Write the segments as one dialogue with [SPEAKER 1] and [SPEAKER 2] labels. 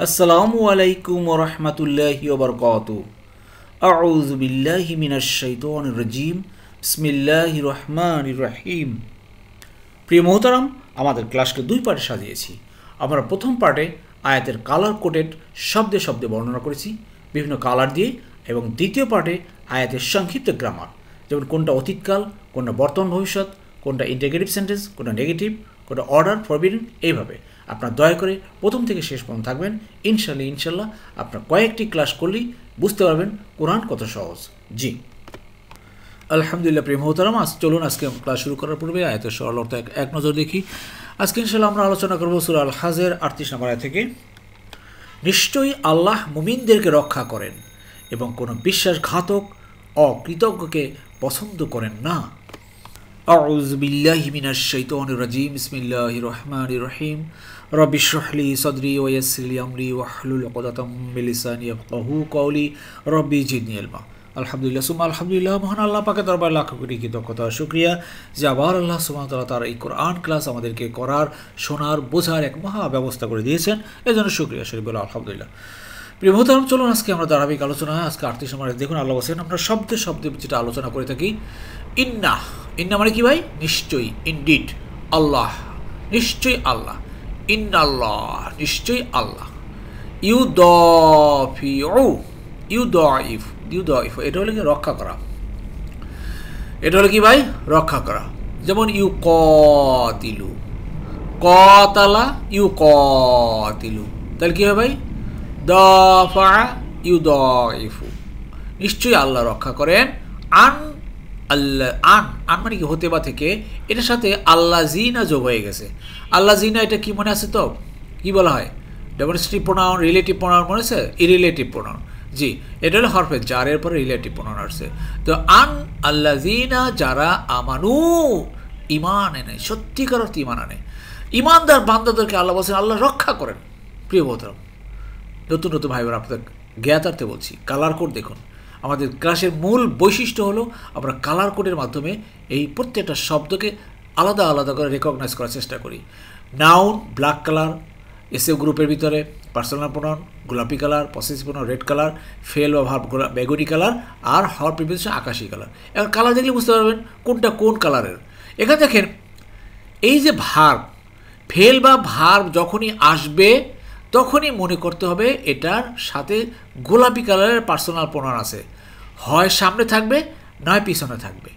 [SPEAKER 1] আসসালামু আলাইকুম ওয়া রাহমাতুল্লাহি ওয়া বারাকাতুহু। আউযু বিল্লাহি মিনাশ শাইতানির রাজীম। বিসমিল্লাহির রহমানির রহিম। প্রিয় মোহতারাম, আমাদের ক্লাসকে দুই পার্টে সাজিয়েছি। আমরা প্রথম পার্টে আয়াতের কালার কোডেড শব্দে শব্দে বর্ণনা করেছি বিভিন্ন কালার দিয়ে, এবং দ্বিতীয় পার্টে আয়াতের সংক্ষিপ্ত গ্রামার, যেমন কোনটা অতীতকাল, কোনটা বর্তমান ভবিষ্যৎ, কোনটা ইন্টিগ্রেটিভ সেন্টেন্স, কোনটা নেগেটিভ, কোনটা অর্ডার ফরবিডেন। এইভাবে আপনার দয়া করে প্রথম থেকে শেষ পর্যন্ত থাকবেন। ইনশাল্লাহ আপনার কয়েকটি ক্লাস করলেই বুঝতে পারবেন কোরআন কত সহজ। জি আলহামদুলিল্লাহ। প্রিয় মোহতারাম, চলুন আজকে ক্লাস শুরু করার পূর্বে আয়াতের সরল অর্থ এক নজর দেখি। আজকে ইনশাল্লাহ আমরা আলোচনা করব সূরা আল হাজের 38 নম্বর আয়াত থেকে। নিশ্চয়ই আল্লাহ মুমিনদেরকে রক্ষা করেন এবং কোনো বিশ্বাসঘাতক অকৃতজ্ঞকে পছন্দ করেন না। আউযু বিল্লাহি মিনাশ শাইতানির রাজীম। বিসমিল্লাহির রহমানির রহিম। রব্বি ইশরাহ লি সাদরি ওয়া ইয়াসসির লি আমরি ওয়াহলুল উকদাতাম মিন লিসানি ইয়াফকাহু কওলি রব্বি জিদনি ইলমা। আলহামদুলিল্লাহ সুম্মা আলহামদুলিল্লাহ। মহান আল্লাহ পাকের দরবারে লাখ কোটি কৃতজ্ঞতা ও শুকরিয়া যে আবার আল্লাহ সুবহানাহু ওয়া তাআলা তার এই কোরআন ক্লাস আমাদেরকে করার, শোনার, বোঝার এক মহা ব্যবস্থা করে দিয়েছেন। এজন্য শুকরিয়া শরীফ বলে আলহামদুলিল্লাহ। প্রিয় মোহতারাম, চলুন আজকে আমরা ধারাবাহিক আলোচনা। আজকে 38 নম্বরে দেখুন আল্লাহ বলেন, আমরা শব্দে শব্দে যেটা আলোচনা করে থাকি, ইন্না। ইন্না মানে কি ভাই? নিশ্চয়ই, ইনডিড। আল্লাহ, নিশ্চয়ই আল্লাহ। ইন্নাল্লাহ, নিশ্চয়ই আল্লাহ। ইউদাইফ, এটা হলো কি? রক্ষা করা। এটা হলো কি ভাই? রক্ষা করা। যেমন ইউকাতিলু, কতালা ইউকাতিলু, তাহলে কি হয় ভাই? দাফা ইউদাইফু, নিশ্চয়ই আল্লাহ রক্ষা করেন। আন আল্লাহ, আন মানে কি? হতে বা থেকে, এটার সাথে আল্লাহ জিনা যোগ হয়ে গেছে। আল্লাহ জিনা, এটা কি মনে আছে তো? কি বলা হয়? ডেমনস্ট্রেটিভ প্রোনাউন, রিলেটিভ প্রোনাউন মনে আছে? ইরিলেটিভ প্রোনাউন। জি, এটা হলো হরফে জারের পরে রিলেটিভ প্রোনাউন আসছে। তো আন আল্লাহ জিনা, যারা আমানু, ইমান এনে, সত্যিকার অর্থে ইমান আনে, ইমানদার বান্দাদেরকে আল্লাহ বলছেন আল্লাহ রক্ষা করেন। প্রিয় বন্ধুরা, নতুন নতুন ভাই বোন, আপনাদের জ্ঞাতার্থে বলছি, কালার কোড দেখুন। আমাদের ক্লাসের মূল বৈশিষ্ট্য হলো আমরা কালার কোডের মাধ্যমে এই প্রত্যেকটা শব্দকে আলাদা আলাদা করে রেকগনাইজ করার চেষ্টা করি। নাউন ব্ল্যাক কালার, এসএ গ্রুপের ভিতরে পার্সোনাল প্রোনাউন গোলাপি colour, possessive pronoun red colour, fail বা ভার্ব বেগুনি কালার, আর হর প্রিপোজিশন আকাশী কালার। এবার কালার দেখলে বুঝতে পারবেন কোনটা কোন কালারের। এখানে দেখেন, এই যে ভার্ব, ফেল বা ভার্ব যখনই আসবে তখনই মনে করতে হবে এটার সাথে গোলাপি কালারের পার্সোনাল প্রোনাউন আছে। হয় সামনে থাকবে, নয় পিছনে থাকবে।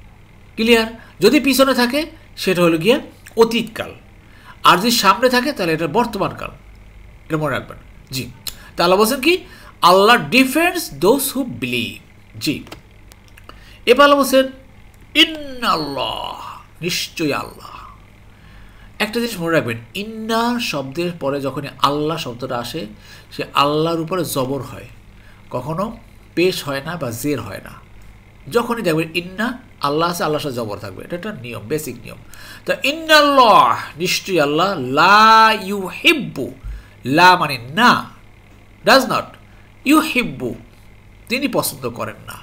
[SPEAKER 1] ক্লিয়ার? যদি পিছনে থাকে সেটা হলো গিয়ে অতীতকাল, আর যদি সামনে থাকে তাহলে এটা বর্তমানকাল। এটা মনে রাখবেন। জি, তাহলে বলছেন কি? আল্লাহ ডিফেন্ডস দোজ হু বিলিভ। জি, এবার বলছেন ইন্নাল্লাহ, নিশ্চয়ই আল্লাহ। একটা জিনিস মনে রাখবেন, ইন্না শব্দের পরে যখনই আল্লাহ শব্দটা আসে, সে আল্লাহর উপরে জবর হয়, কখনো পেশ হয় না বা জের হয় না। যখনই দেখবেন ইন্না আল্লাহ আছে, আল্লাহর সাথে জবর থাকবে। এটা একটা নিয়ম, বেসিক নিয়ম। তো ইন্নাল্লাহ, নিশ্চয়ই আল্লাহ। লা ইউহিব্বু, লা মানে না, ডাজ নট। ইউহিব্বু, তিনি পছন্দ করেন না।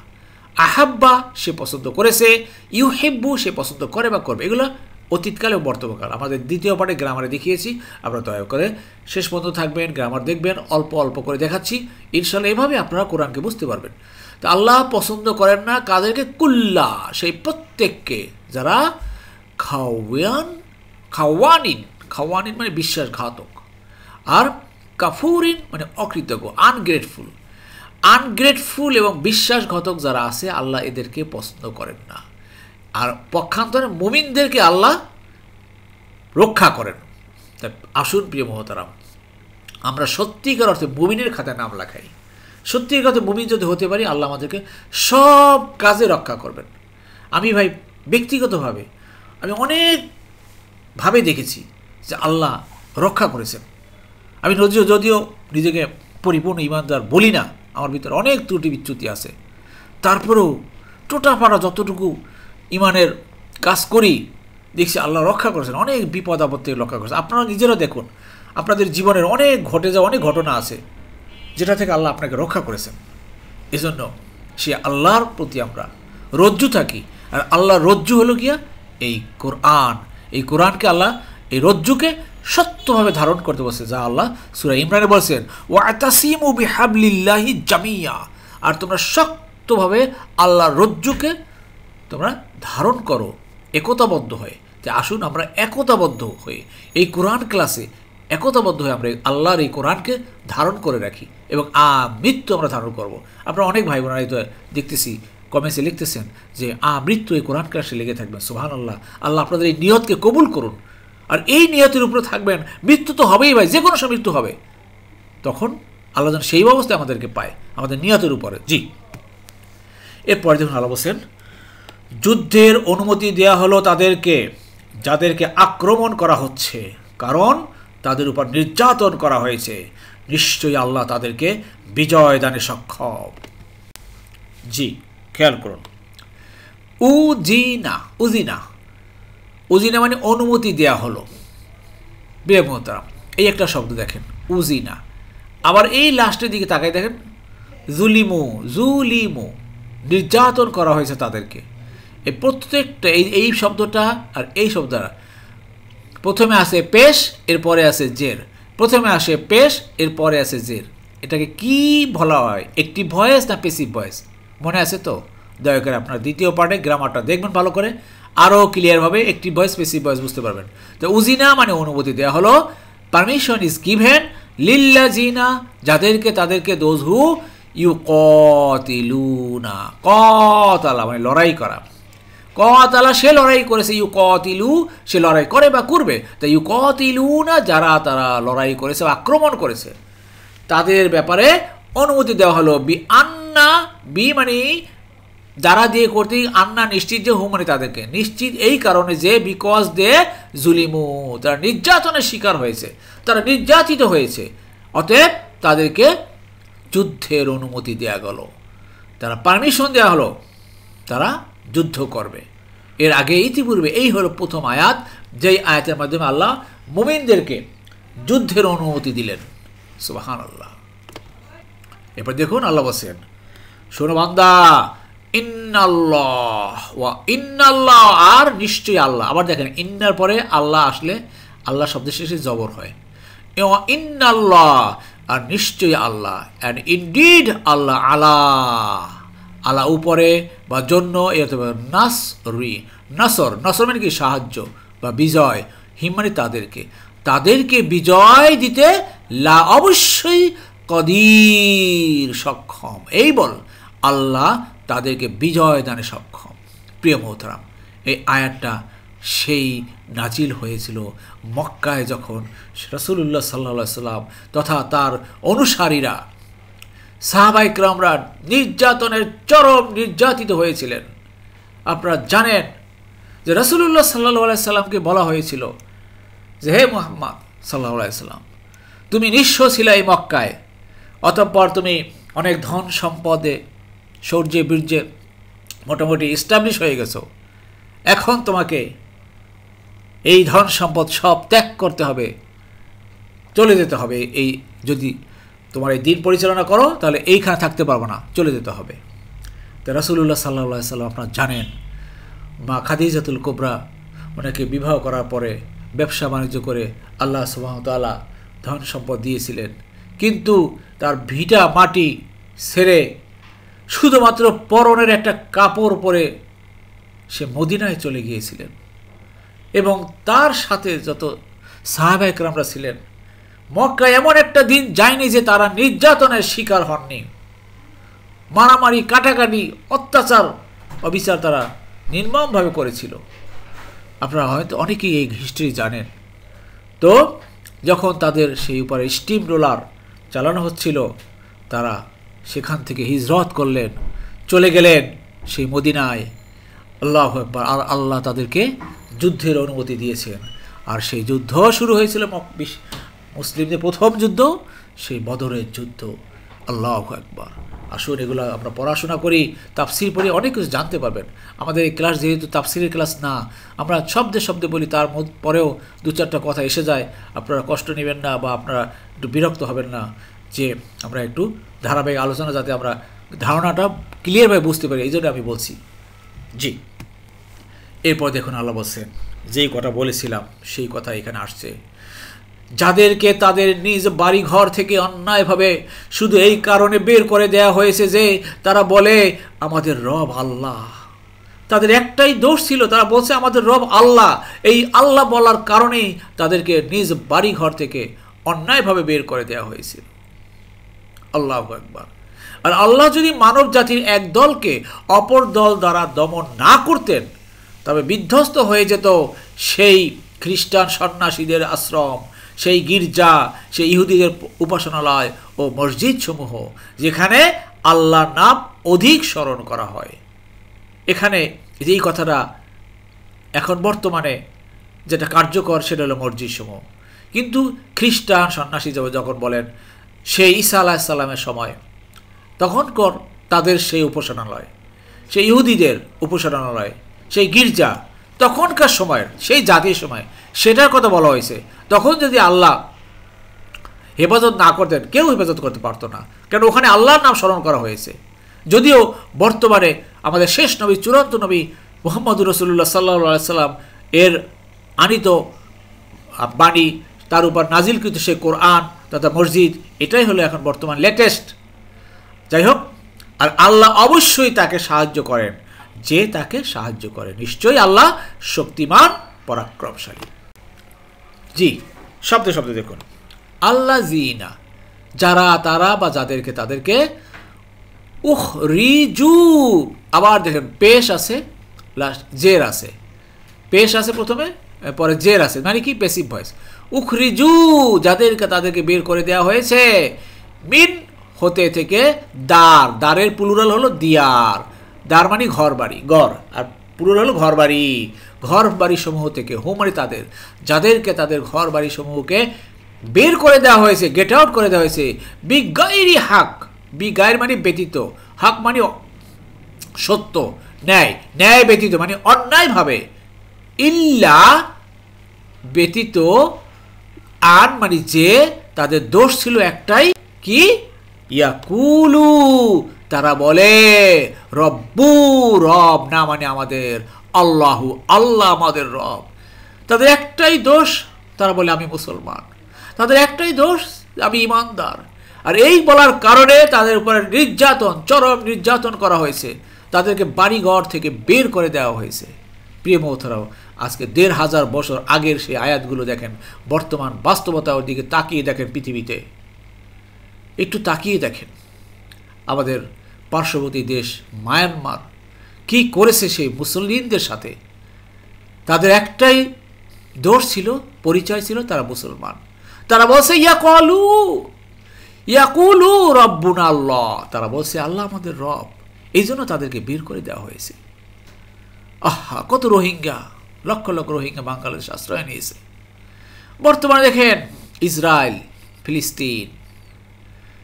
[SPEAKER 1] আহাব্বা, সে পছন্দ করেছে। ইউহিব্বু, সে পছন্দ করে বা করবে। এগুলো অতীতকাল এবং বর্তমানকাল। আমাদের দ্বিতীয় পার্টে গ্রামারে দেখিয়েছি, আপনারা দয়া করে শেষ পর্যন্ত থাকবেন, গ্রামার দেখবেন, অল্প অল্প করে দেখাচ্ছি। ইনশাল্লাহ এভাবে আপনারা কোরআনকে বুঝতে পারবেন। তো আল্লাহ পছন্দ করেন না কাদেরকে? কুল্লা, সেই প্রত্যেককে যারা খাওয়ানিন মানে বিশ্বাসঘাতক, আর কাফুরিন মানে অকৃতজ্ঞ, আনগ্রেটফুল এবং বিশ্বাসঘাতক যারা আছে, আল্লাহ এদেরকে পছন্দ করেন না। আর পক্ষান্তরে মুমিনদেরকে আল্লাহ রক্ষা করেন। তাই আসুন প্রিয় মোহতারাম, আমরা সত্যিকার অর্থে মুমিনের খাতায় নাম লেখাই। সত্যিকার অর্থে মুমিন যদি হতে পারি, আল্লাহ আমাদেরকে সব কাজে রক্ষা করবেন। আমি ভাই ব্যক্তিগতভাবে আমি অনেকভাবে দেখেছি যে আল্লাহ রক্ষা করেছেন। আমি যদিও নিজেকে পরিপূর্ণ ইমানদার বলি না, আমার ভিতরে অনেক ত্রুটি বিচ্যুতি আছে, তারপরেও টোটাপাড়া যতটুকু ইমানের কাজ করি, দেখছি আল্লাহ রক্ষা করেছেন, অনেক বিপদ আপদ থেকে রক্ষা করেছেন। আপনারা নিজেরা দেখুন, আপনাদের জীবনের অনেক ঘটে যাওয়া অনেক ঘটনা আছে যেটা থেকে আল্লাহ আপনাকে রক্ষা করেছেন। এজন্য সে আল্লাহর প্রতি আমরা রজ্জু থাকি। আর আল্লাহর রজ্জু হলো গিয়া এই কোরআন। এই কোরআনকে আল্লাহ, এই রজ্জুকে সত্যভাবে ধারণ করতে বলছে, যা আল্লাহ সূরা ইমরানে বলছেন, ওয়াতাসিমু বিহাবলিল্লাহি জামিয়া, আর তোমরা শক্তভাবে আল্লাহর রজ্জুকে তোমরা ধারণ করো একতাবদ্ধ হয়ে। যে আসুন আমরা একতাবদ্ধ হয়ে এই কোরআন ক্লাসে একতাবদ্ধ হয়ে আমরা আল্লাহর এই কোরআনকে ধারণ করে রাখি এবং মৃত্যু আমরা ধারণ করব। আপনারা অনেক ভাই বোনেরা এই তো দেখতেছি কমেন্টসে লিখতেছেন যে মৃত্যু এই কোরআন ক্লাসে লেগে থাকবেন। সুবহানাল্লাহ, আল্লাহ আপনাদের এই নিয়তকে কবুল করুন। আর এই নিয়তের উপরে থাকবেন, মৃত্যু তো হবেই ভাই, যে কোনো সময় মৃত্যু হবে, তখন আল্লাহ যেন সেই অবস্থায় আমাদেরকে পায় আমাদের নিয়তের উপরে। জি, এরপরে দেখুন আল্লাহ বলছেন, যুদ্ধের অনুমতি দেয়া হলো তাদেরকে যাদেরকে আক্রমণ করা হচ্ছে, কারণ তাদের উপর নির্যাতন করা হয়েছে। নিশ্চয়ই আল্লাহ তাদেরকে বিজয় দানে সক্ষম। জি, খেয়াল করুন, উজিনা উজিনা উজিনা মানে অনুমতি দেয়া হলো। বেমোহতারাম, এই একটা শব্দ দেখেন, উজিনা। আবার এই লাস্টের দিকে তাকাই দেখেন, জুলিমু জুলিমু, নির্যাতন করা হয়েছে তাদেরকে। এই প্রত্যেকটা এই শব্দটা আর এই শব্দটা প্রথমে আসে পেশ, এরপরে আসে জের, প্রথমে আসে পেশ, এরপরে আসে জের। এটাকে কি বলা হয়, অ্যাক্টিভ ভয়েস না প্যাসিভ ভয়েস? মনে আছে তো? দয়া করে আপনার দ্বিতীয় পার্টে গ্রামারটা দেখবেন ভালো করে, আরও ক্লিয়ারভাবে অ্যাক্টিভ ভয়েস প্যাসিভ ভয়েস বুঝতে পারবেন। তো উজিনা মানে অনুমতি দেওয়া হলো, পারমিশন ইজ গিভেন লিল্লাযিনা, যাদেরকে তাদেরকে, দোজ হু ইউকাতিলুনা, কতালা মানে লড়াই করা, কতালা সে লড়াই করেছে, ইউকাতিলু সে লড়াই করে বা করবে, তাই ইউকাতিলুনা যারা তারা লড়াই করেছে, আক্রমণ করেছে, তাদের ব্যাপারে অনুমতি দেওয়া হলো। বি আন্না, বি মানে যারা দিয়ে করতে, আন্না নিশ্চিত, যে হু মানে তাদেরকে নিশ্চিত, এই কারণে যে বিকজ দে জুলিমু, তারা নির্যাতনের শিকার হয়েছে, তারা নির্যাতিত হয়েছে, অতএব তাদেরকে যুদ্ধের অনুমতি দেওয়া গেল, তারা পারমিশন দেওয়া হলো, তারা যুদ্ধ করবে। এর আগে ইতিপূর্বে এই হলো প্রথম আয়াত, যেই আয়াতের মাধ্যমে আল্লাহ মুমিনদেরকে যুদ্ধের অনুমতি দিলেন। সুবহানাল্লাহ। এরপর দেখুন আল্লাহ বলেন, শোনো বান্দা, ইন্নাল্লাহ ওয়া ইন্নাল্লাহ, আর নিশ্চয়ই আল্লাহ। আবার দেখেন, ইন্নার পরে আল্লাহ আসলে আল্লাহ শব্দের শেষে জবর হয়। ইন্নাল্লাহ, আর নিশ্চয়ই আল্লাহ, অ্যান্ড ইনডিড আল্লাহ, আলা আলা উপরে বা জন্য, এর নাসরি, নাসর, নাসর মানে কি সাহায্য বা বিজয়, হিম মানে তাদেরকে, তাদেরকে বিজয় দিতে লা অবশ্যই কদির সক্ষম, এই বল আল্লাহ তাদেরকে বিজয় দানে সক্ষম। প্রিয় মোহতারাম, এই আয়াতটা সেই নাজিল হয়েছিল মক্কায়, যখন রাসূলুল্লাহ সাল্লাল্লাহু আলাইহি সাল্লাম তথা তার অনুসারীরা সাহাবায়ে কেরামরা নির্যাতনের চরম নির্যাতিত হয়েছিলেন। আপনারা জানেন যে রাসূলুল্লাহ সাল্লাল্লাহু আলাইহি সাল্লামকে বলা হয়েছিল যে, হে মুহাম্মদ সাল্লাল্লাহু আলাইহি সাল্লাম, তুমি নিঃস্ব ছিলে এই মক্কায়, অতঃপর তুমি অনেক ধন সম্পদে শৌর্যে বীর্যে মোটামুটি এস্টাবলিশ হয়ে গেছো, এখন তোমাকে এই ধন সম্পদ সব ত্যাগ করতে হবে, চলে যেতে হবে। এই যদি তোমার এই দিন পরিচালনা করো তাহলে এইখানে থাকতে পারবো না, চলে যেতে হবে। তো রাসূলুল্লাহ সাল্লাল্লাহু আলাইহি সাল্লাম, আপনারা জানেন, মা খাদিজাতুল কুবরা ওনাকে বিবাহ করার পরে ব্যবসা বাণিজ্য করে আল্লাহ সুবহানাহু ওয়া তাআলা ধন সম্পদ দিয়েছিলেন, কিন্তু তার ভিটা মাটি ছেড়ে শুধুমাত্র পরনের একটা কাপড় পরে সে মদিনায় চলে গিয়েছিলেন, এবং তার সাথে যত সাহাবায়ে কেরামরা ছিলেন, মক্কায় এমন একটা দিন যায়নি যে তারা নির্যাতনের শিকার হননি। মারামারি, কাটাকাটি, অত্যাচার, অবিচার তারা নির্মমভাবে করেছিল। আপনারা হয়তো অনেকেই এই হিস্ট্রি জানেন। তো যখন তাদের সেই উপরে স্টিম রোলার চালানো হচ্ছিল, তারা সেখান থেকে হিজরত করলেন, চলে গেলেন সেই মদিনায়। আল্লাহু আকবার। আর আল্লাহ তাদেরকে যুদ্ধের অনুমতি দিয়েছেন, আর সেই যুদ্ধ শুরু হয়েছিল মুসলিমদের প্রথম যুদ্ধ, সেই বদরের যুদ্ধ। আল্লাহু আকবার। আসুন এগুলো আমরা পড়াশোনা করি, তাফসির পড়ি, অনেক কিছু জানতে পারবেন। আমাদের এই ক্লাস যেহেতু তাফসিরের ক্লাস না, আমরা শব্দে শব্দে বলি, তার পরেও দু চারটা কথা এসে যায়, আপনারা কষ্ট নেবেন না বা আপনারা একটু বিরক্ত হবেন না, যে আমরা একটু ধারাবাহিক আলোচনা যাতে আমরা ধারণাটা ক্লিয়ারভাবে বুঝতে পারি, এই জন্য আমি বলছি। জি, এরপর দেখুন আল্লাহ বলছেন, যেই কথা বলেছিলাম সেই কথা এখানে আসছে, যাদেরকে তাদের নিজ বাড়িঘর থেকে অন্যায়ভাবে শুধু এই কারণে বের করে দেয়া হয়েছে যে তারা বলে আমাদের রব আল্লাহ। তাদের একটাই দোষ ছিল, তারা বলছে আমাদের রব আল্লাহ। এই আল্লাহ বলার কারণেই তাদেরকে নিজ বাড়িঘর থেকে অন্যায়ভাবে বের করে দেওয়া হয়েছিল। আল্লাহু আকবার। আর আল্লাহ যদি মানব জাতির এক দলকে অপর দল দ্বারা দমন না করতেন, তবে বিধ্বস্ত হয়ে যেত সেই খ্রিস্টান সন্ন্যাসীদের আশ্রম, সেই গির্জা, সেই ইহুদিদের উপাসনালয় ও মসজিদ সমূহ, যেখানে আল্লাহর নাম অধিক স্মরণ করা হয়। এখানে এই কথাটা এখন বর্তমানে যেটা কার্যকর সেটা হলো মসজিদ সমূহ। কিন্তু খ্রিস্টান সন্ন্যাসী যখন বলেন সেই ঈসা আলাইহিস সালামের সময়, তখনকার তাদের সেই উপাসনালয়, সেই ইহুদিদের উপাসনালয়, সেই গির্জা, তখনকার সময়ের সেই জাতির সময় সেটার কথা বলা হয়েছে। তখন যদি আল্লাহ হেফাজত না করতেন, কেউ হেফাজত করতে পারতো না, কারণ ওখানে আল্লাহর নাম স্মরণ করা হয়েছে। যদিও বর্তমানে আমাদের শেষ নবী, চূড়ান্ত নবী মুহাম্মদুর রাসূলুল্লাহ সাল্লাল্লাহু আলাইহি সাল্লাম এর আনিত বাণী, তার উপর নাজিলকৃত সেই কোরআন তথা মসজিদ, এটাই হলো এখন বর্তমান লেটেস্ট। যাই হোক, আর আল্লাহ অবশ্যই তাকে সাহায্য করেন, যে তাকে সাহায্য করে নিশ্চয়ই আল্লাহ শক্তিমান পরাক্রমশালী। জি, শব্দে শব্দে দেখুন, আল্লাহ জিনা, যারা, তারা বা যাদেরকে, তাদেরকে, উখরিজু, আবার দেখেন পেশ আছে, লাস্ট জের আছে, পেশ আছে প্রথমে, পরে জের আছে, মানে কি প্যাসিভ ভয়েস। উখরিজু, যাদেরকে তাদেরকে বের করে দেওয়া হয়েছে, মিন হতে থেকে, দার, দারের প্লুরাল হলো দিয়ার, দার মানে ঘর বাড়ি, ঘর, আর প্লুরাল হলো ঘর বাড়ি, ঘর বাড়ি সমূহ থেকে, হুম মানে তাদের, যাদেরকে তাদের ঘর বাড়ি সমূহকে বের করে দেওয়া হয়েছে, গেট আউট করে দেওয়া হয়েছে, বিগাইরি হাক, বিগাইর মানে ব্যতীত, হাক মানে সত্য, ন্যায়, ন্যায় ব্যতীত মানে অন্যায়ভাবে, ইল্লা ব্যতীত, আন মানে যে, তাদের দোষ ছিল একটাই, কি, ইয়াকুলু, তারা বলে, রব্বু, রব না মানে আমাদের, আল্লাহু, আল্লাহ আমাদের রব। তাদের একটাই দোষ, তারা বলে আমি মুসলমান। তাদের একটাই দোষ, আমি ইমানদার। আর এই বলার কারণে তাদের উপরে নির্যাতন, চরম নির্যাতন করা হয়েছে, তাদেরকে বাড়িঘর থেকে বের করে দেওয়া হয়েছে। প্রিয় মহতরাম, আজকে ১৫০০ বছর আগের সেই আয়াতগুলো দেখেন, বর্তমান বাস্তবতার দিকে তাকিয়ে দেখেন, পৃথিবীতে একটু তাকিয়ে দেখেন, আমাদের পার্শ্ববর্তী দেশ মায়ানমার কি করেছে সেই মুসলিমদের সাথে। তাদের একটাই দোষ ছিল, পরিচয় ছিল, তারা মুসলমান। তারা বলছে ইয়াকুলু রব্বুনা আল্লাহ, তারা বলছে আল্লাহ আমাদের রব। এই জন্য তাদেরকে বের করে দেওয়া হয়েছে। আহা, কত রোহিঙ্গা, লক্ষ লক্ষ রোহিঙ্গা বাংলাদেশ আশ্রয় নিয়েছে। বর্তমানে দেখেন ইসরায়েল,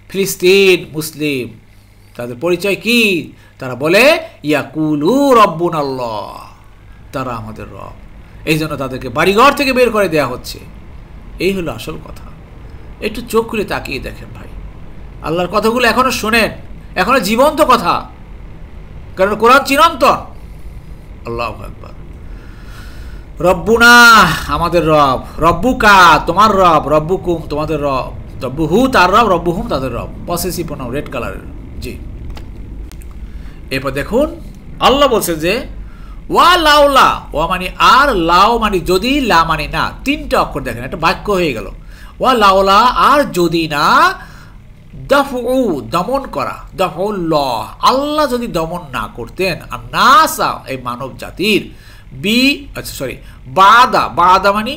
[SPEAKER 1] ফিলিস্তিন মুসলিম, তাদের পরিচয় কি? তারা বলে ইয়াকুলু রব্বুনা আল্লাহ, তারা আমাদের রব। এই জন্য তাদেরকে বাড়িঘর থেকে বের করে দেওয়া হচ্ছে। এই হলো আসল কথা। একটু চোখ খুলে তাকিয়ে দেখেন ভাই, আল্লাহর কথাগুলো এখনো শোনেন, এখনো জীবন্ত কথা, কারণ কোরআন চিরন্তন। আল্লাহু আকবার। রব্বুনা আমাদের রব, রব্বুকা তোমার রব, রব্বুকুম তোমাদের রব, রব্বুহু তার রব, রব্বুহুম তাদের রব। পসেসিভ প্রোনাউন, রেড কালারের। জি, এরপর দেখুন আল্লাহ বলছে যে ওয়া লাউলা, ওয়া মানে আর, লাও মানে যদি, লা মানে না, তিনটা অক্ষর দেখেন, একটা বাক্য হয়ে গেল। ওয়া লাউলা আর যদি না, দফউ দমন করা, দফউল্লাহ আল্লাহ যদি দমন না করতেন, আর নাসা এই মানব জাতির, বাদা, বাদা মানে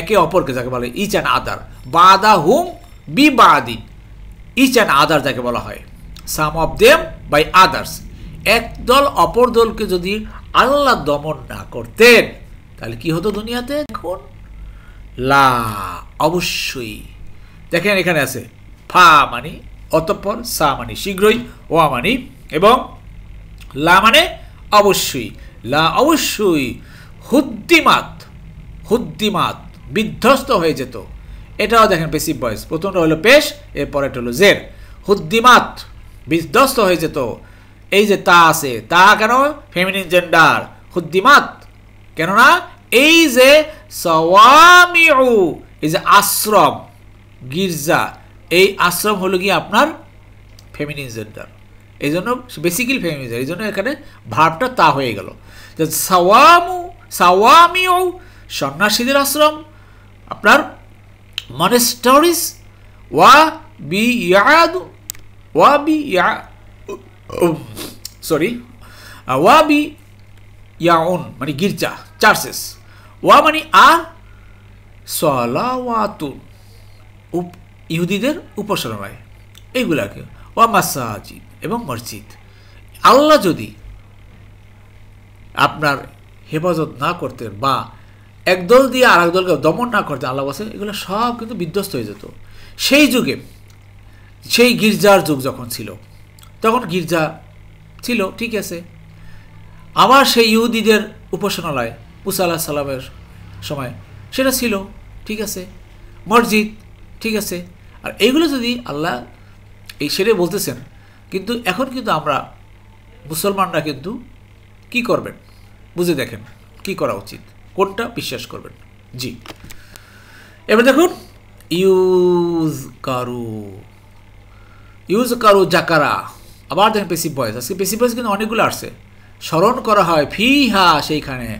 [SPEAKER 1] একে অপরকে যাকে বলে ইচ অ্যান্ড আদার, বাদা হুম বি বাদিন, ইচ অ্যান্ড আদার যাকে বলা হয়, সাম অফ দেম বাই আদার্স, একদল অপর দলকে যদি আল্লাহ দমন না করতেন, তাহলে কি হতো দুনিয়াতে? এখন লা অবশ্যই, দেখেন এখানে আছে ফা মানে অতঃপর, সা মানে শীঘ্রই, ওয়া মানে এবং, লা মানে অবশ্যই, লা অবশ্যই, হুদ্দিমাত, হুদ্দিমাত বিধ্বস্ত হয়ে যেত। এটাও দেখেন প্যাসিভ ভয়েস, প্রথমটা হলো পেশ, এরপর এটা হলো জের। হুদ্দিমাত বিধ্বস্ত হয়ে যেত। এই যে তা আছে, তা কেন? Feminine gender. হুদ্দিমাত কেননা এই যে সওয়ামিউ, এই যে আশ্রম, গির্জা, এই আশ্রম হলো কি আপনার ফেমিনিন জেন্ডার, এই জন্য বেসিক্যালি ফেমিনিন, এই জন্য এখানে ভার্বটা তা হয়ে গেল। যে সাওয়ামিউ সন্ন্যাসীদের আশ্রম, আপনার মনেস্টারিস, ওয়াবিয়াউন মানে গির্জা, চার্চেস, ওয়া মানে আর সালাওয়াতুন ইহুদিদের উপাসনালয়, এইগুলাকে, ওয়া মাসাজিদ এবং মসজিদ। আল্লাহ যদি আপনার হেফাজত না করতেন বা একদল দিয়ে আর একদলকে দমন না করতেন, আল্লাহ বলছেন এগুলো সব কিন্তু বিধ্বস্ত হয়ে যেত। সেই যুগে, সেই গির্জার যুগ যখন ছিল, তখন গির্জা ছিল, ঠিক আছে। আবার সেই ইহুদিদের উপাসনালয় মুসা আলাইহিস সালামের সময় সেটা ছিল, ঠিক আছে। মসজিদ, ঠিক আছে। আর এইগুলো যদি আল্লাহ এই সেটাই বলতেছেন, কিন্তু এখন কিন্তু আমরা মুসলমানরা কিন্তু কি করবেন বুঝে দেখেন কি করা উচিত, কোনটা বিশ্বাস করবেন। জি, এবার দেখুন ইউজ কারু জাকারা, আবার দেখেন পেসিভ ভয়েস। আজকে পেসিভ ভয়েস কিন্তু অনেকগুলো আসছে, স্মরণ করা হয় ফিহা সেইখানে।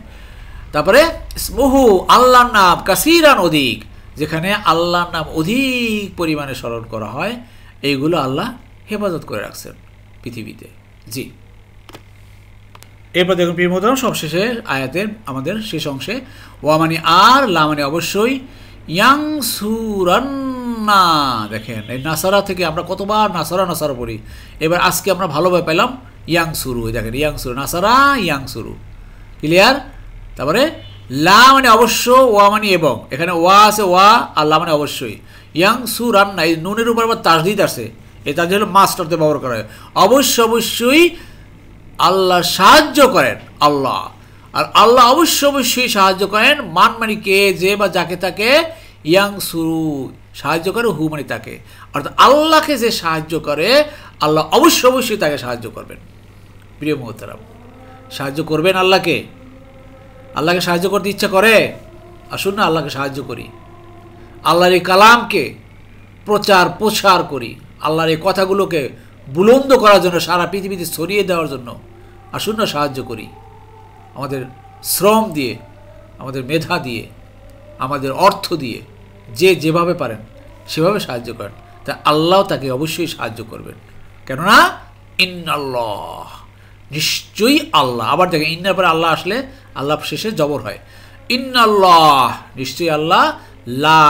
[SPEAKER 1] তারপরে স্মুহু আল্লাহর নাম, কাসিরান অধিক, যেখানে আল্লাহর নাম অধিক পরিমাণে স্মরণ করা হয়, এইগুলো আল্লাহ হেফাজত করে রাখছেন পৃথিবীতে। জি, এরপর দেখুন প্রিয় মোহতারাম, সবশেষে আয়াতের আমাদের শেষ অংশে ওয়া মানে আর, লা মানে অবশ্যই, ইয়াংসুরান্না, দেখেন এই নাসারা থেকে আমরা কতবার নাসারা পড়ি, এবার আজকে আমরা ভালোভাবে পেলাম ইয়াংসুরু। দেখেন ইয়াংসুরু, নাসারা ইয়াংসুরু, ক্লিয়ার। তারপরে লা মানে অবশ্য, ওয়া মানে এবং, এখানে ওয়া আছে ওয়া, আর লা মানে অবশ্যই। ইয়াংসুরান্না, এই নুনের উপর আবার তাসদীদ আছে, এই তাসদীদ হলো মাস্ট অর্থে ব্যবহার করা হয়। অবশ্যই আল্লাহ সাহায্য করেন আল্লাহ, আর আল্লাহ অবশ্যই সাহায্য করেন, মান মানে কে, যে বা যাকে তাকে, ইয়াংসুরু সাহায্য করে, হু মানে তাকে, অর্থাৎ আল্লাহকে যে সাহায্য করে আল্লাহ অবশ্যই তাকে সাহায্য করবেন। প্রিয় মোহতারাম, সাহায্য করবেন আল্লাহকে। আল্লাহকে সাহায্য করতে ইচ্ছা করে, আসুন না আল্লাহকে সাহায্য করি, আল্লাহর এই কালামকে প্রচার করি, আল্লাহর এই কথাগুলোকে বুলন্দ করার জন্য, সারা পৃথিবীতে ছড়িয়ে দেওয়ার জন্য আসুন না সাহায্য করি। আমাদের শ্রম দিয়ে, আমাদের মেধা দিয়ে, আমাদের অর্থ দিয়ে, যে যেভাবে পারেন সেভাবে সাহায্য করেন, তা আল্লাহ তাকে অবশ্যই সাহায্য করবেন। কেননা ইন্নাল্লাহ, নিশ্চয়ই আল্লাহ। আবার দেখেন ইন্নার পরে আল্লাহ আসলে আল্লাহ শেষে জবর হয়, ইন্নাল্লাহ নিশ্চয়ই আল্লাহ, লা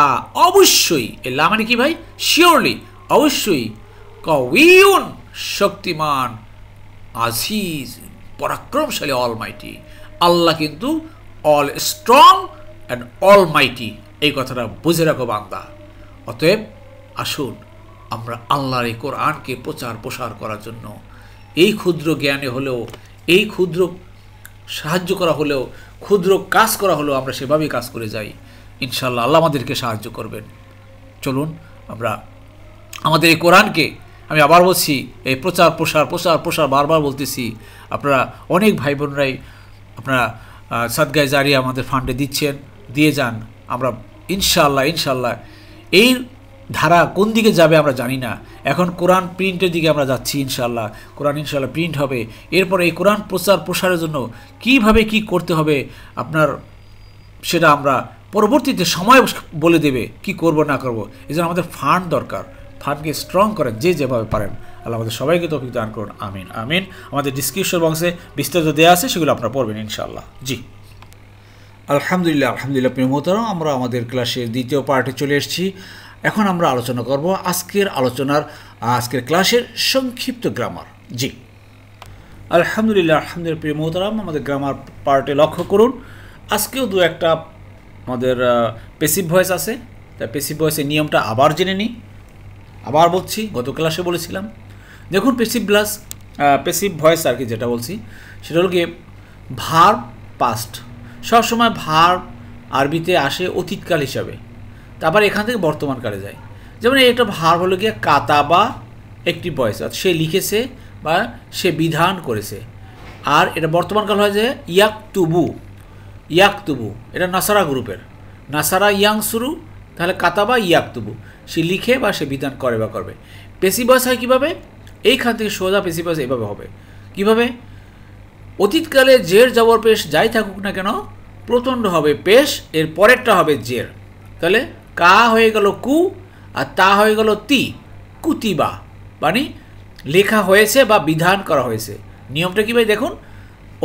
[SPEAKER 1] অবশ্যই, এ লা মানে কি ভাই, শিওরলি অবশ্যই, কাউইউন শক্তিমান, আজিজ পরাক্রমশালী, অলমাইটি। আল্লাহ কিন্তু অল স্ট্রং অ্যান্ড অলমাইটি, এই কথাটা বুঝে রাখো বান্দা। অতএব আসুন আমরা আল্লাহর এই কোরআনকে প্রসার করার জন্য এই ক্ষুদ্র জ্ঞানে হলেও, এই ক্ষুদ্র সাহায্য করা হলেও, ক্ষুদ্র কাজ করা হলেও আমরা সেভাবেই কাজ করে যাই, ইনশাআল্লাহ আল্লাহ আমাদেরকে সাহায্য করবেন। চলুন আমরা আমাদের এই কোরআনকে, আমি আবার বলছি, এই প্রচার বারবার বলতেছি, আপনারা অনেক ভাই বোনরাই আপনারা সাদগায়ে জারিয়া আমাদের ফান্ডে দিচ্ছেন, দিয়ে যান। আমরা ইনশাআল্লাহ এই ধারা কোন দিকে যাবে আমরা জানি না, এখন কোরআন প্রিন্টের দিকে আমরা যাচ্ছি, ইনশাআল্লাহ কোরআন ইনশাআল্লাহ প্রিন্ট হবে। এরপরে এই কোরআন প্রসারের জন্য কিভাবে কি করতে হবে আপনার, সেটা আমরা পরবর্তীতে সময় বলে দেবে কি করব না করব। এই জন্য আমাদের ফান্ড দরকার, ফান্ডকে স্ট্রং করেন যে যেভাবে পারেন। আল্লাহ আমাদের সবাইকে তৌফিক দান করুন, আমিন আমিন। আমাদের ডিসক্রিপশন বক্সে বিস্তারিত দেওয়া আছে, সেগুলো আপনারা পড়বেন ইনশাআল্লাহ। জি, আলহামদুলিল্লাহ প্রিয় মোহতারাম, আমরা আমাদের ক্লাসের দ্বিতীয় পার্টে চলে এসেছি। এখন আমরা আলোচনা করব আজকের ক্লাসের সংক্ষিপ্ত গ্রামার। জি, আলহামদুলিল্লাহ প্রিয় মোহতারাম, আমাদের গ্রামার পার্টে লক্ষ্য করুন, আজকেও দু একটা আমাদের প্যাসিভ ভয়েস আছে। তাই প্যাসিভ ভয়েসের নিয়মটা আবার জেনে নিই। আবার বলছি, গত ক্লাসে বলেছিলাম। দেখুন প্যাসিভ ভয়েস আর কি যেটা বলছি সেটা হলো গিয়ে ভার্ব পাস্ট, সবসময় ভার্ব আরবিতে আসে অতীতকাল হিসাবে, তারপর এখান থেকে বর্তমানকালে যায়। যেমন এটা ভার্ব হলো গিয়ে কাতাবা একটি ভয়েস, সে লিখেছে বা সে বিধান করেছে। আর এটা বর্তমানকাল হয় যে ইয়াকতুবু, এটা নাসারা গ্রুপের, নাসারা ইয়াংসুরু তাহলে কাতাবা ইয়াকতুবু, সে লিখে বা সে বিধান করে বা করবে। পেসিভ ভয়েস হয় কীভাবে? এইখান থেকে সোজা পেসিভ ভয়েস এইভাবে হবে। কীভাবে? অতীতকালে জের জবর পেশ যাই থাকুক না কেন, প্রথমটা হবে পেশ, এর পরেরটা হবে জের। তাহলে কা হয়ে গেল কু আর তা হয়ে গেল তি, কুতিবা, মানে লেখা হয়েছে বা বিধান করা হয়েছে। নিয়মটা কী ভাই দেখুন,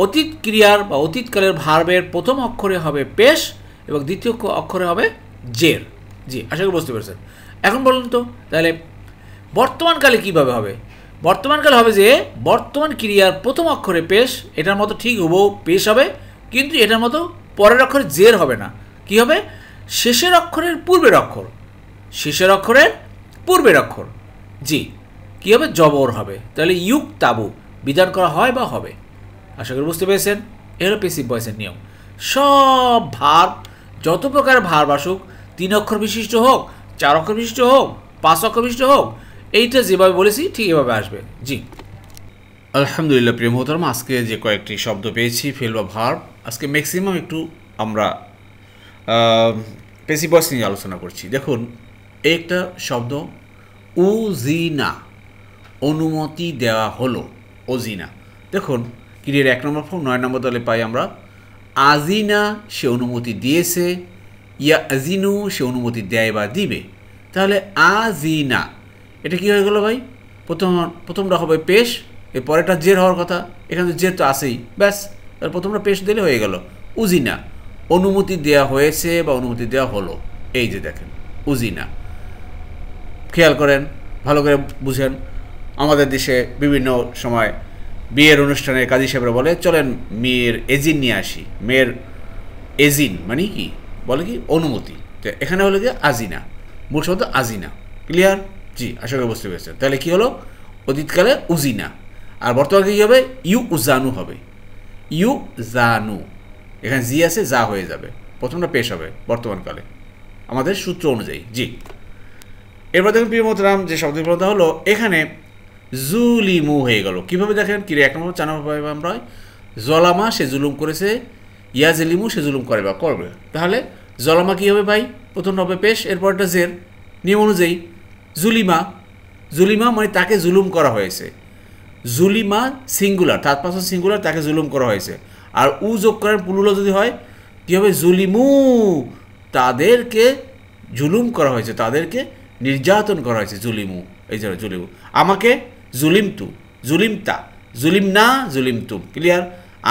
[SPEAKER 1] অতীত ক্রিয়ার বা অতীতকালের ভার্বের প্রথম অক্ষরে হবে পেশ এবং দ্বিতীয় অক্ষরে হবে জের। জি, আশা করি বুঝতে পেরেছেন। এখন বলুন তো তাহলে বর্তমানকালে কীভাবে হবে? বর্তমানকালে হবে যে বর্তমান ক্রিয়ার প্রথম অক্ষরে পেশ, এটার মতো ঠিক হুবহু পেশ হবে, কিন্তু এটার মতো পরের অক্ষরে জের হবে না। কি হবে? শেষের অক্ষরের পূর্বের অক্ষর, শেষের অক্ষরের পূর্বের অক্ষর। জি, কী হবে? জবর হবে। তাহলে ইউক তাবু, বিধান করা হয় বা হবে। আশা করি বুঝতে পেরেছেন। এ হলো পেসিভ ভয়েসের নিয়ম। সব ভার্ব, যত প্রকার ভার্ব আসুক, 3 অক্ষর বিশিষ্ট হোক, 4 অক্ষর বিশিষ্ট হোক, 5 অক্ষর বিশিষ্ট হোক, এইটা যেভাবে বলেছি ঠিক এভাবে আসবে। জি,
[SPEAKER 2] আলহামদুলিল্লাহ প্রিয় মোহতারাম, আজকে যে কয়েকটি শব্দ পেয়েছি ফেল বা ভার্ব, আজকে ম্যাক্সিমাম একটু আমরা পেসিভ ভয়েস নিয়ে আলোচনা করছি। দেখুন, একটা শব্দ উজিনা, অনুমতি দেওয়া হলো, অজিনা। দেখুন, ক্রিয়ার 1 নম্বর ফর্ম 9 নম্বর দলে পাই আমরা আজিনা, সে অনুমতি দিয়েছে, ইয়া আজিনু, সে অনুমতি দেয় বা দিবে। তাহলে আজিনা, এটা কী হয়ে গেল ভাই? প্রথমটা হবে পেশ, এর পরেরটা জের হওয়ার কথা, এখানে জের তো আসেই, ব্যাস, তাহলে প্রথমটা পেশ দিলে হয়ে গেল উজিনা, অনুমতি দেওয়া হয়েছে বা অনুমতি দেওয়া হলো। এই যে দেখেন উজিনা, খেয়াল করেন, ভালো করে বুঝেন। আমাদের দেশে বিভিন্ন সময় বিয়ের অনুষ্ঠানে কাজী সাহেবরা বলে চলেন মেয়ের এজিন নিয়ে আসি। মেয়ের এজিন মানে কি বলে? কি অনুমতি। তো এখানে হলো কি আজিনা, মূল শব্দ আজিনা। ক্লিয়ার? জি, আশা করি বুঝতে পেরেছেন। তাহলে কি হলো? অতীতকালে উজিনা, আর বর্তমানে কী হবে? ইউ উজানু হবে, ইউ জানু। এখানে জি আছে, যা হয়ে যাবে, প্রথমটা পেশ হবে বর্তমানকালে আমাদের সূত্র অনুযায়ী। জি, এরপর দেখুন প্রিয় মোহতারাম, যে শব্দের প্রথা হলো এখানে জুলিমু হয়ে গেল। কীভাবে দেখেন? ক্রিয়া 1 নম্বর 4 নম্বর পাবে আমরা জলামা, সে জুলুম করেছে, ইয়াজলিমু, সে জুলুম করে বা করবে। তাহলে জলামা কী হবে ভাই? প্রথমটা হবে পেশ, এরপরটা জের। নিয়ম অনুযায়ী জুলিমা, জুলিমা মানে তাকে জুলুম করা হয়েছে। Julima singular, third person singular, তাকে জুলুম করা হয়েছে। আর উ যোগ করার পুলুলো যদি হয় কী হবে? জুলিমু, তাদেরকে জুলুম করা হয়েছে, তাদেরকে নির্যাতন করা হয়েছে। জুলিমু, এই যে জুলিমু। আমাকে জুলিমতু, জুলিমতা, জুলিমনা, জুলিমতুম। ক্লিয়ার?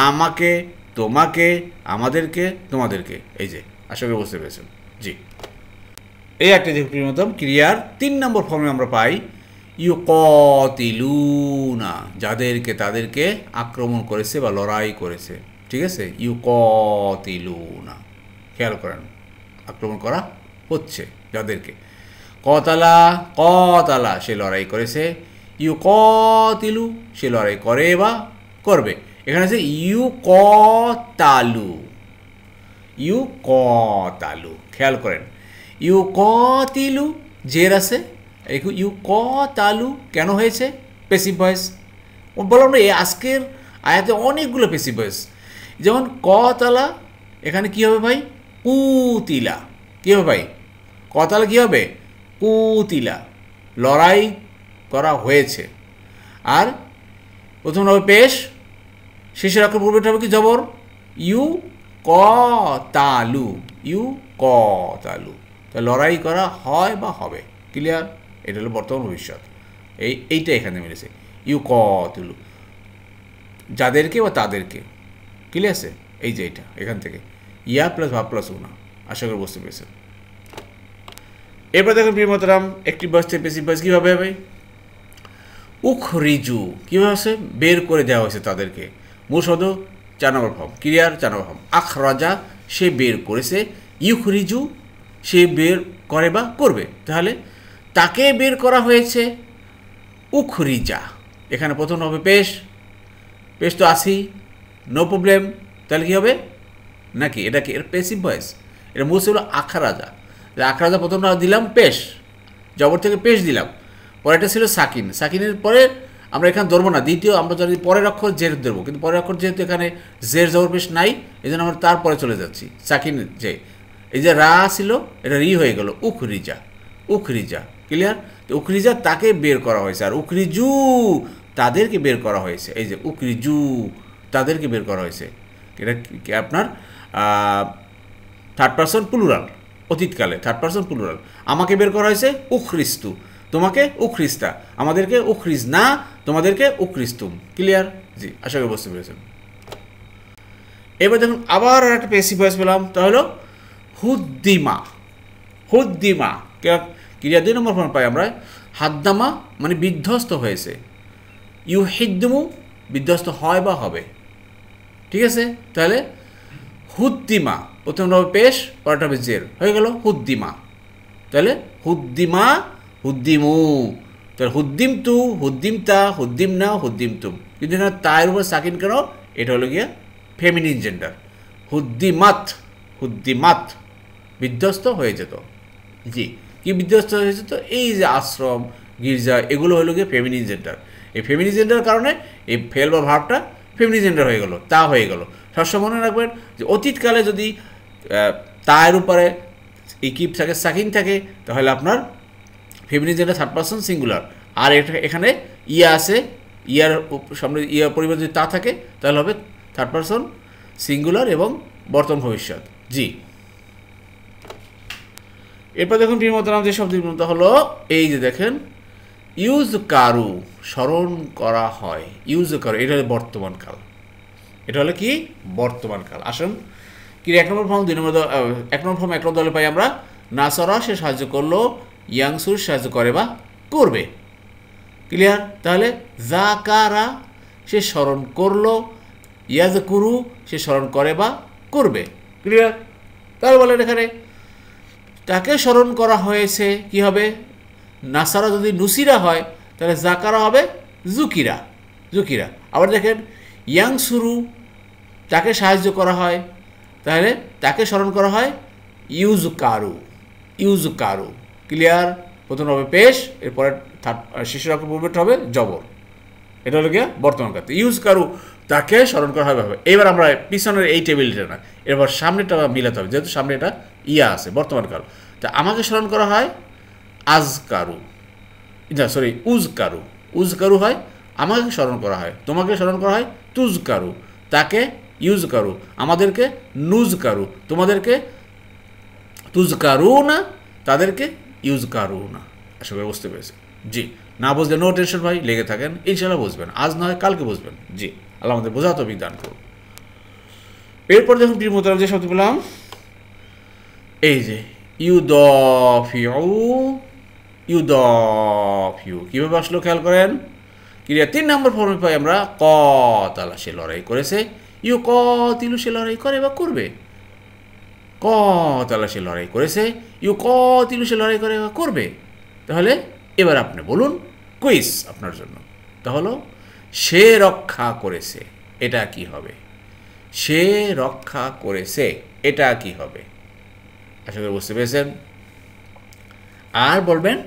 [SPEAKER 2] আমাকে, তোমাকে, আমাদেরকে, তোমাদেরকে। এই যে, আশা করি বুঝতে পেরেছেন। জি, এই একটা যে প্রিয়তম ক্রিয়ার 3 নম্বর ফর্মে আমরা পাই ইউকাতিলুনা, যাদেরকে তাদেরকে আক্রমণ করেছে বা লড়াই করেছে। ঠিক আছে? ইউকাতিলুনা, খেয়াল করেন, আক্রমণ করা হচ্ছে যাদেরকে। কতালা, কতালা, সে লড়াই করেছে। ইউকাতিলু, সে লড়াই করে বা করবে। এখানে আছে ইউকাতালু, ইউকাতালু, খেয়াল করেন। ইউকাতিলু জের আছে, ইউকাতালু কেন হয়েছে? Passive voice. বললাম না, এই আজকের আয়াতে অনেকগুলো পেসিভ ভয়েস। যেমন কতালা, এখানে কী হবে ভাই? কুতিলা। কী হবে ভাই? কতালা কী হবে? কুতিলা, লড়াই করা হয়েছে। আর প্রথম হবে পেশ, শেষের অক্ষর পূর্বেটা হবে কি জবর? ইউ কতালু, ইউ কতালু। তা লড়াই করা হয় বা হবে। ক্লিয়ার? এটা হলো বর্তমান ভবিষ্যৎ। এইটা এখানে মিলেছে, ইউ কতুলু, যাদেরকে বা তাদেরকে। ক্লিয়ার আছে? এই যে এইটা এখান থেকে ইয়া প্লাস ভাব প্লাস উনা। আশা করি বুঝতে পেরেছেন। এরপর দেখুন প্রিয় মোহতারাম, একটি ভয়েস থেকে পেসিভ ভয়েস কীভাবে হবে? উখরিজু, কীভাবে আছে? বের করে দেওয়া হয়েছে তাদেরকে। মূল শব্দ 4 নম্বর ফর্ম, ক্রিয়ার 4 নম্বর ফর্ম। আখরাজা, সে বের করেছে। ইউখরিজু, সে বের করে বা করবে। তাহলে তাকে বের করা হয়েছে, উখরিজা। এখানে প্রথম হবে পেশ, পেশ তো আসি, নো প্রবলেম। তাহলে কী হবে? নাকি এটা কি? এর পেসিভ ভয়েস। এটা মূল ছিল আখরাজা। আখরাজা প্রথমটা দিলাম পেশ, জবর থেকে পেশ দিলাম, পরেরটা ছিল সাকিন। সাকিনের পরে আমরা এখানে ধরবো না, দ্বিতীয় আমরা যদি পরের অক্ষর জের ধরবো, কিন্তু পরের অক্ষর যেহেতু এখানে জের জবর পেশ নাই, এই জন্য আমরা তারপরে চলে যাচ্ছি সাকিন যে। এই যে রা ছিল এটা রি হয়ে গেল উখরিজা, উখরিজা, ক্লিয়ার? তো উখরিজা তাকে বের করা হয়েছে, আর উখরিজু তাদেরকে বের করা হয়েছে। এই যে উখরিজু তাদেরকে বের করা হয়েছে, এটা আপনার থার্ড পারসন প্লুরাল, অতীতকালে থার্ড পারসন প্লুরাল। আমাকে বের করা হয়েছে উখরিস্তু, তোমাকে উখরিস্তা, আমাদেরকে উখরিজ না, তোমাদেরকে উখরিস্তুম। ক্লিয়ার? জি, আশা করি বুঝতে পেরেছেন। এবার দেখুন আবার একটা পেসিভ ভয়েস পেলাম, তা হলো হুদ্দিমা, হুদ্দিমা ক্রিয়া 2 নম্বর ফর্ম পাই আমরা। হাদ্দামা মানে বিধ্বস্ত হয়েছে, ইউ হিদ্দমু বিধ্বস্ত হয় বা হবে, ঠিক আছে? তাহলে হুদ্দিমা প্রথমটা হবে পেশ, পরেরটা হবে জের, হয়ে গেল হুদ্দিমা। তাহলে হুদ্দিমা, হুদ্দিমু, তাহলে হুদ্দিম তু, হুদ্দিম তা, হুদ্দিম না, হুদ্দিম তুম। কিন্তু এখানে তার উপর সাকিন কেন? এটা হলো গিয়া ফেমিনিন জেন্ডার। হুদ্দিমাত, হুদ্দিমাত বিধ্বস্ত হয়ে যেত। জি, কি বিধ্বস্ত হয়ে যেত? এই যে আশ্রম, গির্জা, এগুলো হলো গিয়ে ফেমিনিন জেন্ডার। এই ফেমিনিন জেন্ডার কারণে এই ফেল বা ভাবটা ফেমিনিন জেন্ডার হয়ে গেল, তা হয়ে গেল। সবসময় মনে রাখবেন যে অতীতকালে যদি তার উপরে ইকিপ থাকে, সাকিন থাকে, তাহলে আপনার feminine gender third person singular. আর এখানে ইয়া আছে, ইয়ার সামনে ইয়ার পরিবর্তে যদি তা থাকে তাহলে হবে থার্ড পারসন সিঙ্গুলার এবং বর্তমান ভবিষ্যৎ। জি, এরপর দেখুন প্রিয়মতরাম যে শব্দটি হলো এই যে দেখেন ইউজ কারু, স্মরণ করা হয়, ইউজ কারু, এটা হলো বর্তমান কাল, এটা হলো কি বর্তমান কাল। আসুন কি 1 নম্বর ফর্ম 2 নম্বর 1 নম্বর ফর্ম 1 নম্বর দলে পাই আমরা নাসরা সে সাহায্য করলো, ইয়াংসুর সাহায্য করে বা করবে। ক্লিয়ার? তাহলে জাকারা সে স্মরণ করলো, ইয়াজকুরু সে স্মরণ করে বা করবে। ক্লিয়ার? তাহলে বলেন এখানে তাকে স্মরণ করা হয়েছে, কি হবে? নাসারা যদি নুসিরা হয় তাহলে জাকারা হবে জুকিরা, জুকিরা। আবার দেখেন ইয়াংসুরু তাকে সাহায্য করা হয়, তাহলে তাকে স্মরণ করা হয় ইউজকারু, ইউজকারু। ক্লিয়ার? প্রথম হবে পেশ, এরপরে শেষের অক্ষর পূর্বেটা হবে জবর, এটা হলো গিয়ে বর্তমান কাল। ইউজকারু তাকে স্মরণ করা হবে। এবার আমরা পিছনের এই টেবিলটা না, এরপর সামনেটা মিলাতে হবে, যেহেতু সামনে এটা ইয়া আছে বর্তমান কাল। তা আমাকে স্মরণ করা হয় আজকারু, না সরি উজকারু, উজকারু হয়, আমাকে স্মরণ করা হয়, তোমাকে স্মরণ করা হয় তুজকারু, তাকে ইউজকারু, আমাদেরকে নুজকারু, তোমাদেরকে তুজকারু না, তাদেরকে ইউজকারু না। আশা করি বুঝতে পেরেছি। জি, না বুঝলে নো টেনশন ভাই, লেগে থাকেন, ইনশাল্লাহ বুঝবেন, আজ নয় কালকে বুঝবেন। জি, আল্লাহ আমাদের বোঝা তৌফিক দান করুন। এরপর দেখুন প্রিয় মোতারাম যে শব্দ বললাম এই যে ইউদফিউ, ইউদফিউ কীভাবে আসলো খেয়াল করেন। ক্রিয়া 3 নম্বর ফর্মে পাই আমরা কতালা সে লড়াই করেছে, ইউ কতিলু সে লড়াই করে বা করবে। কতালা সে লড়াই করেছে, ইউ কতিলু সে লড়াই করে বা করবে। তাহলে এবার আপনি বলুন, কুইজ আপনার জন্য। তাহলে সে রক্ষা করেছে, এটা কি হবে? সে রক্ষা করেছে, এটা কি হবে? আশা করি বুঝতে পেরেছেন। আর বলবেন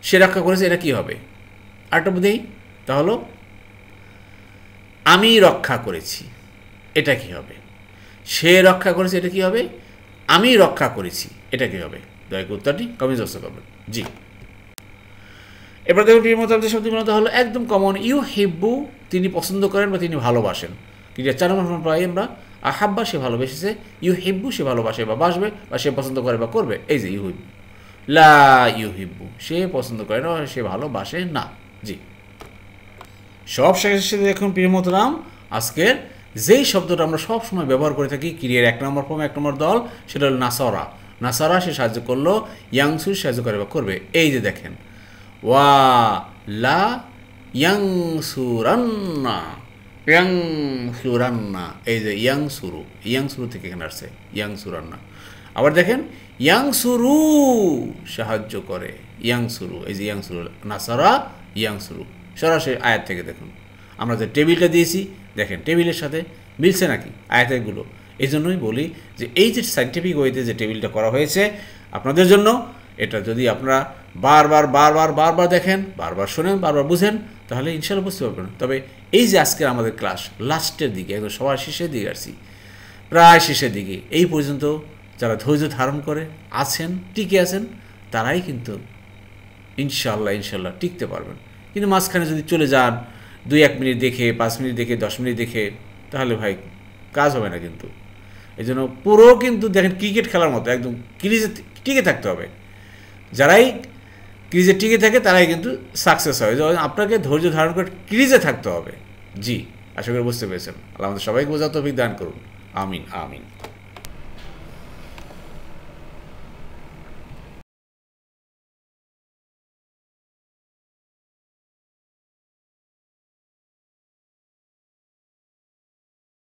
[SPEAKER 2] সে রক্ষা করেছে, এটা কি হবে? আরেকটা বুঝেই, তাহলে আমি রক্ষা করেছি, এটা কি হবে? সে রক্ষা করেছে, এটা কি হবে? আমি রক্ষা করেছি, এটা কি হবে? দয়া করে উত্তরটি কমেন্ট বক্সে করবেন। জি, এবার দেখুন প্রিয় মোতাবেক শব্দগুলো হলো একদম কমন। ইউ হিব্বু তিনি পছন্দ করেন বা তিনি ভালোবাসেন। কিন্তু 4 নম্বর পাই আমরা আহাব্বা সে ভালোবেসেছে, ইউ হিব্বু সে ভালোবাসে বা বাসবে বা সে পছন্দ করে বা করবে। এই যে ইউ হিব্বু, লা ইউ হিব্বু সে পছন্দ করে না, সে ভালোবাসে না। জি, সব শেষে দেখুন প্রিয় মোতারাম আজকের যেই শব্দটা আমরা সব সময় ব্যবহার করে থাকি ক্রিয়ার 1 নম্বর ফর্ম 1 নম্বর দল, সেটা হলো নাসারা। নাসারা সে সাহায্য করলো, ইয়াংসু সাহায্য করে বা করবে। এই যে দেখেন ওয়া লা ইয়াংসুরান্না, ইয়াংসুরান্না, এই যে ইয়াংসুরু, ইয়াংসুরু থেকে এখানে আসছে ইয়াংসুরান্না। আবার দেখেন ইয়াংসুরু সাহায্য করে, ইয়াংসুরু, এই যে ইয়াংসুরু, নাসারা ইয়াংসুরু। সরাসরি আয়াত থেকে দেখুন, আমরা যে টেবিলটা দিয়েছি দেখেন টেবিলের সাথে মিলছে নাকি আয়াতগুলো। এই জন্যই বলি যে এই যে সাইন্টিফিক ওয়েতে যে টেবিলটা করা হয়েছে আপনাদের জন্য, এটা যদি আপনারা বারবার দেখেন, বারবার শোনেন, বারবার বুঝেন, তাহলে ইনশাআল্লাহ বুঝতে পারবেন। তবে এই যে আজকের আমাদের ক্লাস লাস্টের দিকে, একদম সবার শেষের দিকে আসছি, প্রায় শেষের দিকে, এই পর্যন্ত যারা ধৈর্য ধারণ করে আছেন, টিকে আছেন, তারাই কিন্তু ইনশাল্লাহ টিকতে পারবেন। কিন্তু মাঝখানে যদি চলে যান 2-1 মিনিট দেখে, 5 মিনিট দেখে, 10 মিনিট দেখে, তাহলে ভাই কাজ হবে না কিন্তু। এই জন্য পুরো কিন্তু দেখেন ক্রিকেট খেলার মতো একদম ক্রিজে টিকে থাকতে হবে। যারাই ক্রিজে টিকে থাকে তারাই কিন্তু সাকসেস হয়। আপনাকে ধৈর্য ধারণ করে ক্রিজে থাকতে হবে। জি, আশা করি বুঝতে পেরেছেন। আল্লাহ আমাদের সবাইকে বোঝার তৌফিক দান করুন। আমিন আমিন।